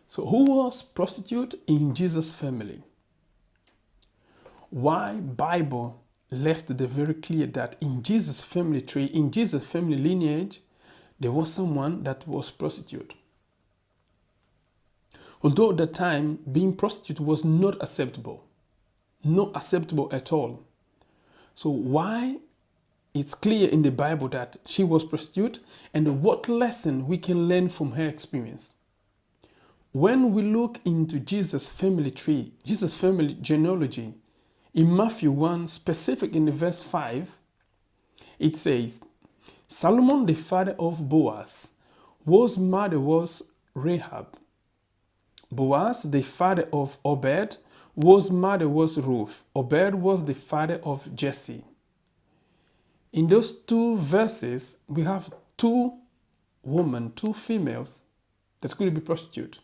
So who was prostitute in Jesus' family? Why Bible left it very clear that in Jesus' family tree, in Jesus' family lineage, there was someone that was prostitute. Although at the time, being prostitute was not acceptable. Not acceptable at all. So why it's clear in the Bible that she was prostitute, and what lesson we can learn from her experience? When we look into Jesus' family tree, Jesus' family genealogy, in Matthew 1, specific in the verse 5, it says, Solomon, the father of Boaz, whose mother was Rahab. Boaz, the father of Obed, whose mother was Ruth. Obed was the father of Jesse. In those two verses, we have two women, two females that could be prostitute.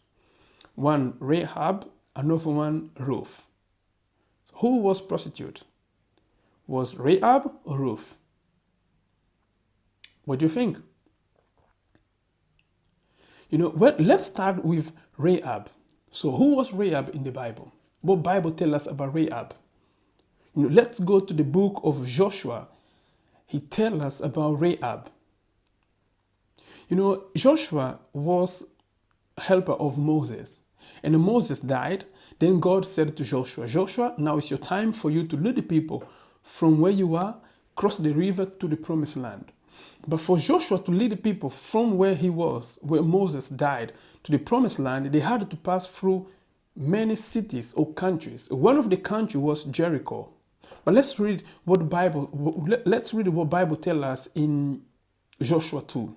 One Rahab, another one Ruth. Who was prostitute? Was Rahab or Ruth? What do you think? Let's start with Rahab. So who was Rahab in the Bible? What Bible tells us about Rahab? Let's go to the book of Joshua. He tells us about Rahab. Joshua was helper of Moses. And Moses died. Then God said to Joshua, Joshua, now is your time for you to lead the people from where you are, cross the river to the promised land. But for Joshua to lead the people from where he was, where Moses died, to the promised land, they had to pass through many cities or countries. One of the countries was Jericho. But let's read what Bible tells us in Joshua 2.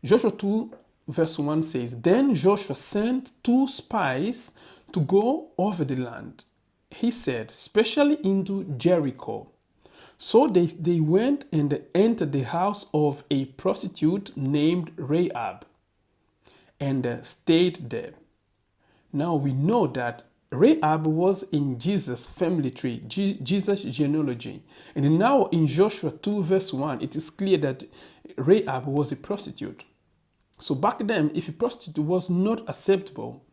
Joshua 2 verse 1 says, Then Joshua sent 2 spies to go over the land. He said, especially into Jericho. So they went and entered the house of a prostitute named Rahab and stayed there. Now we know that Rahab was in Jesus' family tree, Jesus' genealogy. And now in Joshua 2 verse 1, it is clear that Rahab was a prostitute. So back then, if a prostitute was not acceptable,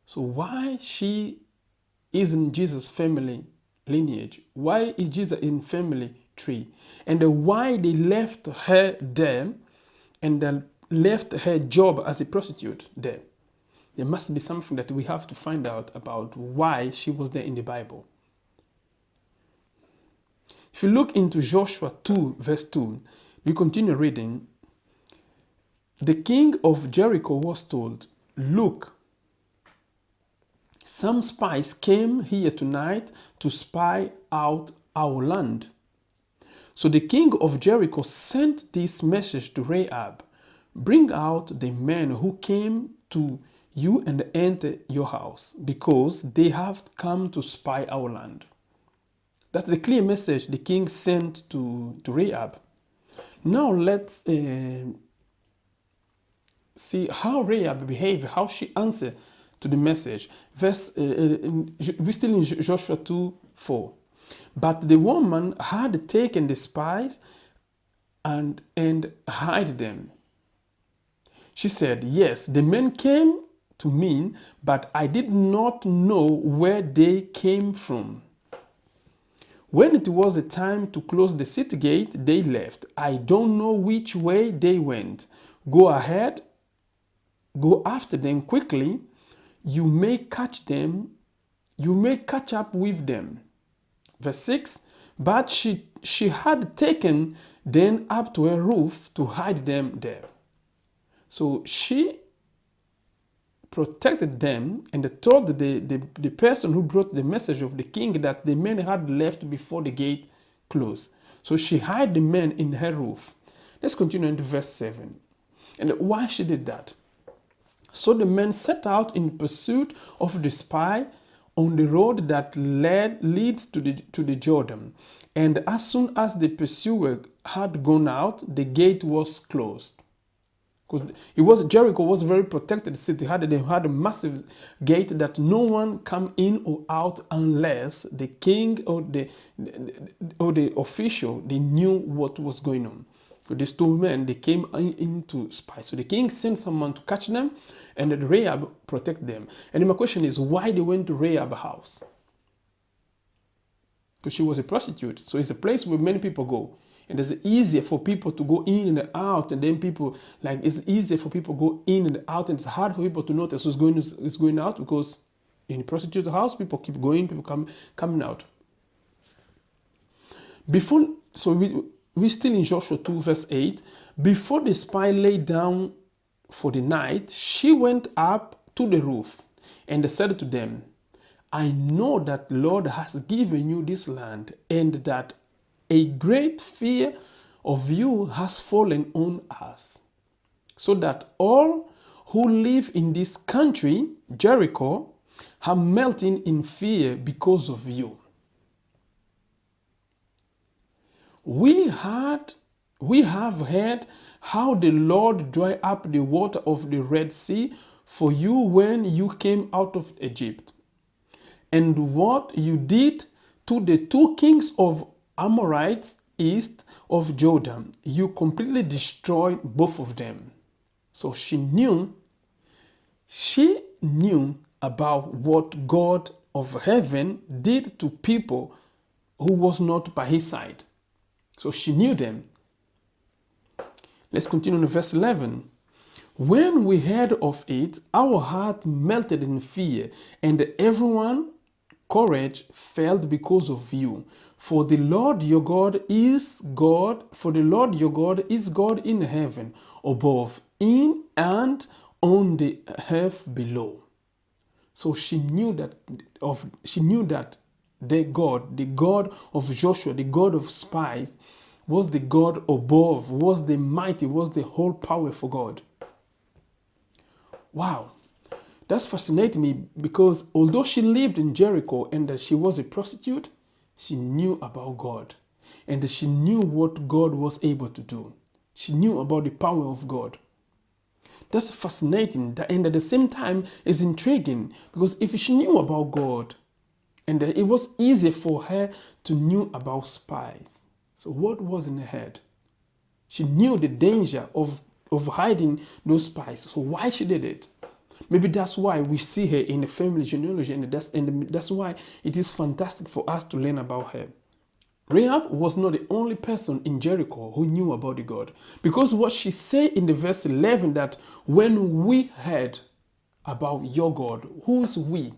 so why she is in Jesus' family lineage? Why is Jesus in family tree? And why they left her there and left her job as a prostitute there? There must be something that we have to find out about why she was there in the Bible. If you look into Joshua 2 verse 2, we continue reading. The king of Jericho was told, Look, some spies came here tonight to spy out our land. So the king of Jericho sent this message to Rahab, Bring out the men who came to you and enter your house, because they have come to spy our land. That's the clear message the king sent to Rahab. Now let's see how Rahab behaved, how she answered to the message. We're still in Joshua 2:4. But the woman had taken the spies and hid them. She said, Yes, the men came to me, but I did not know where they came from. When it was a time to close the city gate, they left. I don't know which way they went. Go ahead, go after them quickly. You may catch up with them. Verse 6, but she had taken them up to a roof to hide them there. So she protected them and told the person who brought the message of the king that the men had left before the gate closed. So she hid the men in her roof. Let's continue into verse 7. And why she did that? So the men set out in pursuit of the spy on the road that leads to the Jordan. And as soon as the pursuer had gone out, the gate was closed. Because Jericho was a very protected city. They had a massive gate that no one come in or out unless the king or the official, they knew what was going on. So these two men, they came into spies. So the king sent someone to catch them, and then Rahab protect them. And my question is, why they went to Rahab's house? Because she was a prostitute. So it's a place where many people go. And it's easier for people to go in and out. And then people, like, it's easier for people to go in and out. And it's hard for people to notice who's going out, because in a prostitute house, people keep going, people coming out. We're still in Joshua 2 verse 8. Before the spy lay down for the night, she went up to the roof and said to them, I know that the Lord has given you this land, and that a great fear of you has fallen on us, so that all who live in this country, Jericho, are melting in fear because of you. We have heard how the Lord dried up the water of the Red Sea for you when you came out of Egypt, and what you did to the two kings of Amorites east of Jordan. You completely destroyed both of them. So she knew about what God of heaven did to people who was not by his side. So she knew them. Let's continue in verse 11. When we heard of it, our heart melted in fear, and everyone's courage failed because of you. For the Lord your God is God. For the Lord your God is God in heaven above, in and on the earth below. So she knew that the God of Joshua, the God of spies, was the God above, was the mighty, was the whole powerful God. Wow. That's fascinating me, because although she lived in Jericho and that she was a prostitute, she knew about God, and she knew what God was able to do. She knew about the power of God. That's fascinating, and at the same time is intriguing, because if she knew about God, and it was easier for her to know about spies. So what was in her head? She knew the danger of hiding those spies. So why she did it? Maybe that's why we see her in the family genealogy, and that's why it is fantastic for us to learn about her. Rahab was not the only person in Jericho who knew about the God, because what she said in the verse 11, that when we heard about your God, who's we?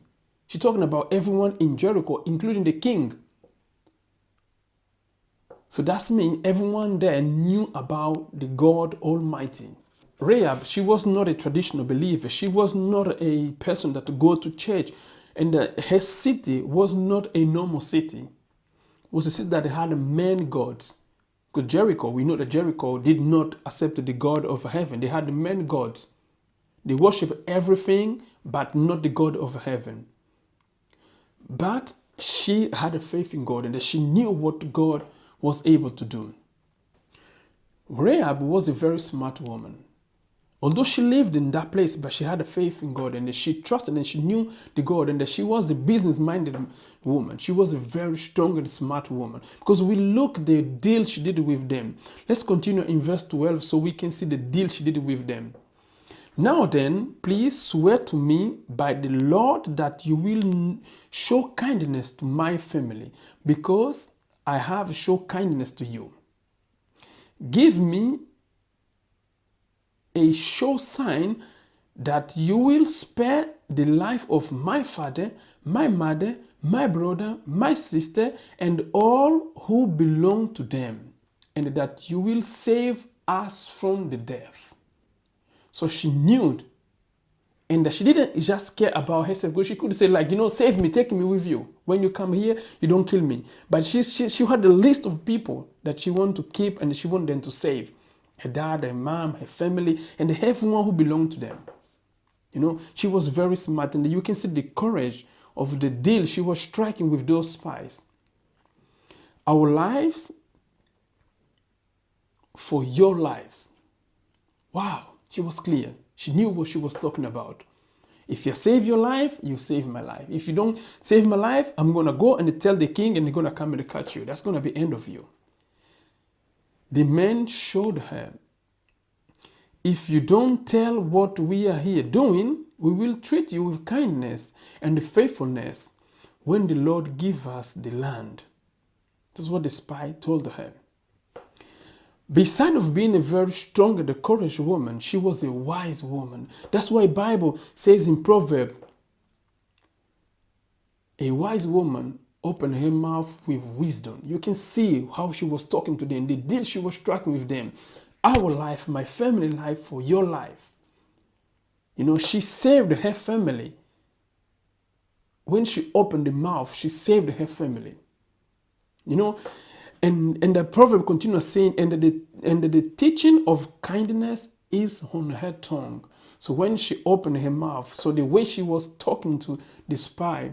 She's talking about everyone in Jericho, including the king. So that means everyone there knew about the God Almighty. Rahab, she was not a traditional believer. She was not a person that go to church. And her city was not a normal city. It was a city that had man gods. Because Jericho, we know that Jericho did not accept the God of heaven. They had man gods. They worship everything, but not the God of heaven. But she had a faith in God, and she knew what God was able to do. Rahab was a very smart woman. Although she lived in that place, but she had a faith in God, and she trusted and she knew the God, and that she was a business-minded woman. She was a very strong and smart woman, because we look at the deal she did with them. Let's continue in verse 12 so we can see the deal she did with them. Now then, please swear to me by the Lord that you will show kindness to my family, because I have shown kindness to you. Give me a sure sign that you will spare the life of my father, my mother, my brother, my sister, and all who belong to them, and that you will save us from the death. So she knew, and she didn't just care about herself, because she could say, like, save me, take me with you. When you come here, you don't kill me. But she had a list of people that she wanted to keep, and she wanted them to save. Her dad, her mom, her family, and everyone who belonged to them. She was very smart, and you can see the courage of the deal she was striking with those spies. Our lives for your lives. Wow, she was clear. She knew what she was talking about. If you save your life, you save my life. If you don't save my life, I'm going to go and tell the king, and they're going to come and catch you. That's going to be the end of you. The man showed her, if you don't tell what we are here doing, we will treat you with kindness and faithfulness when the Lord give us the land. That's what the spy told her. Beside of being a very strong and courageous woman, she was a wise woman. That's why the Bible says in Proverbs, a wise woman opened her mouth with wisdom. You can see how she was talking to them, the deal she was striking with them. Our life, my family life for your life. You know, she saved her family. When she opened the mouth, she saved her family. You know, and the proverb continues saying, and the teaching of kindness is on her tongue. So when she opened her mouth, so the way she was talking to the spy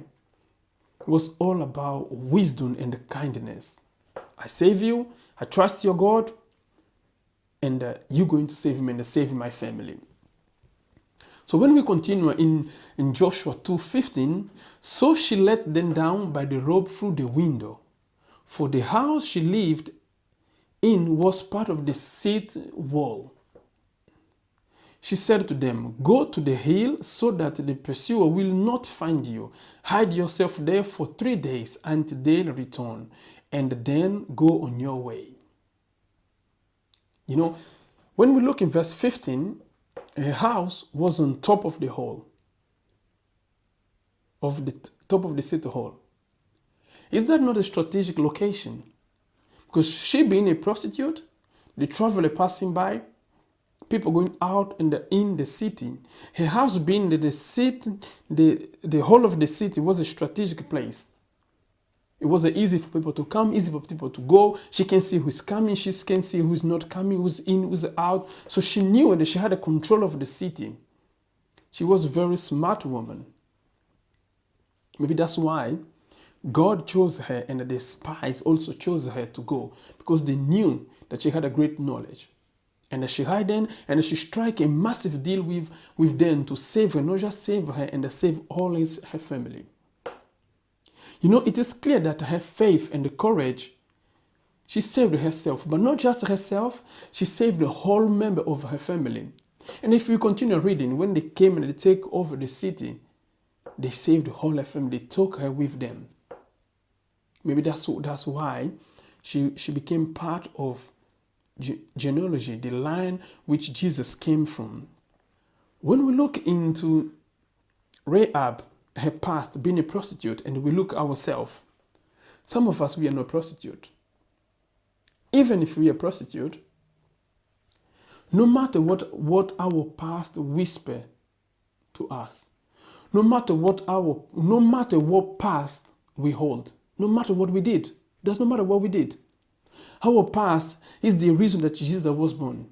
was all about wisdom and kindness. I save you, I trust your God, and you're going to save me and save my family. So when we continue in Joshua 2:15, so she let them down by the rope through the window, for the house she lived in was part of the city wall. She said to them, go to the hill so that the pursuer will not find you. Hide yourself there for 3 days until they return, and then go on your way. You know, when we look in verse 15, her house was on top of the hall, top of the city hall. Is that not a strategic location? Because she being a prostitute, the traveler passing by, people going out in the city, her house being the city, the whole of the city was a strategic place. It was easy for people to come, easy for people to go. She can see who's coming, she can see who's not coming, who's in, who's out. So she knew that she had a control of the city. She was a very smart woman. Maybe that's why God chose her and the spies also chose her to go, because they knew that she had a great knowledge. And she hid them and she struck a massive deal with them to save her, not just save her and save all her family. You know, it is clear that her faith and the courage, she saved herself, but not just herself, she saved the whole member of her family. And if you continue reading, when they came and they take over the city, they saved the whole her family, they took her with them. Maybe that's why she became part of genealogy, the line which Jesus came from. When we look into Rahab, her past, being a prostitute, and we look ourselves, some of us, we are not prostitute. Even if we are prostitute, no matter what our past whisper to us, no matter what past we hold, no matter what we did, does not matter what we did. Our past is the reason that Jesus was born.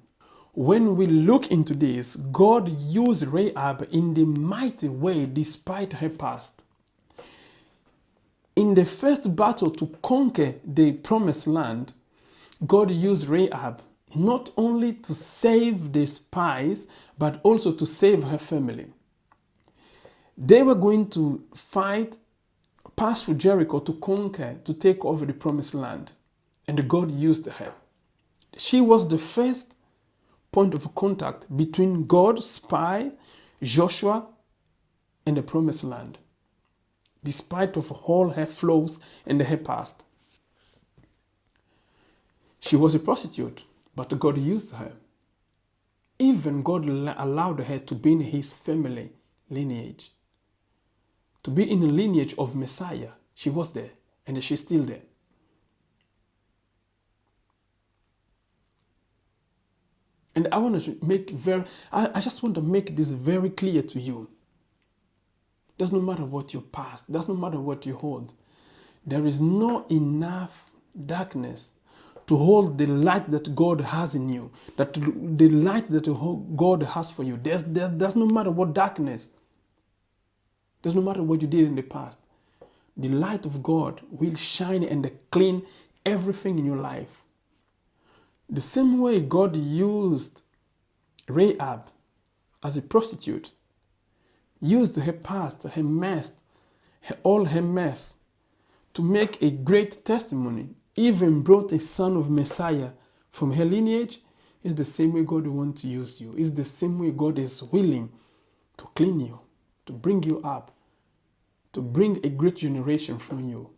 When we look into this, God used Rahab in the mighty way despite her past. In the first battle to conquer the promised land, God used Rahab not only to save the spies, but also to save her family. They were going to fight, pass through Jericho to conquer, to take over the promised land. And God used her. She was the first point of contact between God, spy, Joshua, and the promised land, despite of all her flaws and her past. She was a prostitute, but God used her. Even God allowed her to be in his family lineage, to be in the lineage of Messiah. She was there, and she's still there. And I want to I just want to make this very clear to you. Does not matter what your past, does not matter what you hold. There is not enough darkness to hold the light that God has in you, that the light that God has for you. Does not matter what darkness, does not matter what you did in the past. The light of God will shine and clean everything in your life. The same way God used Rahab as a prostitute, used her past, her mess, all her mess, to make a great testimony, even brought a son of Messiah from her lineage, it's the same way God wants to use you. It's the same way God is willing to clean you, to bring you up, to bring a great generation from you.